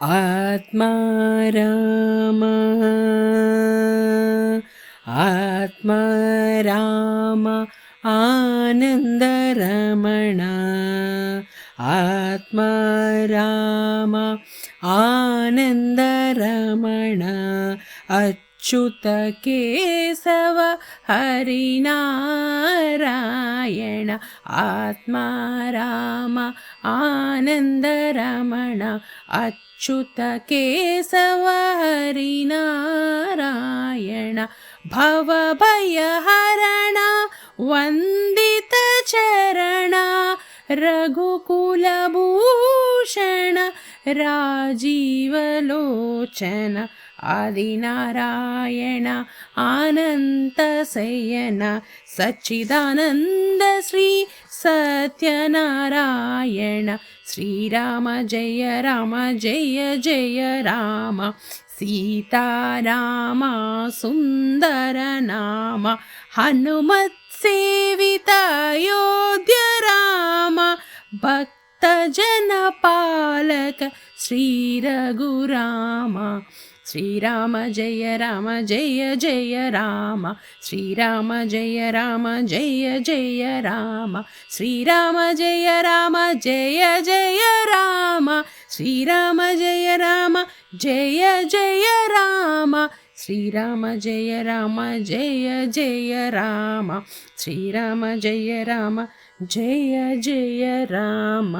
आत्मा राम आत्मा राम आनन्दरमण आत्मा राम आनन्दरमण अच्युत केशव हरिनारायण आत्मा राम आनन्दरमण अच्युत केशव हरिनारायण भवभयहरण वन्दित चरण रघुकुलभूषण राजीवलोचन आदिनारायण अनन्तशयन सच्चिदानन्द श्री सत्यनारायण श्रीराम जय जय राम सीताराम सुन्दर नाम हनुमत्सेवित अयोध्य राम भक्तजनपालक श्री रघुराम श्रीराम जय जय राम श्रीराम जय जय राम श्रीराम जय जय राम श्रीराम जय जय राम श्रीराम जय जय राम श्रीराम जय जय राम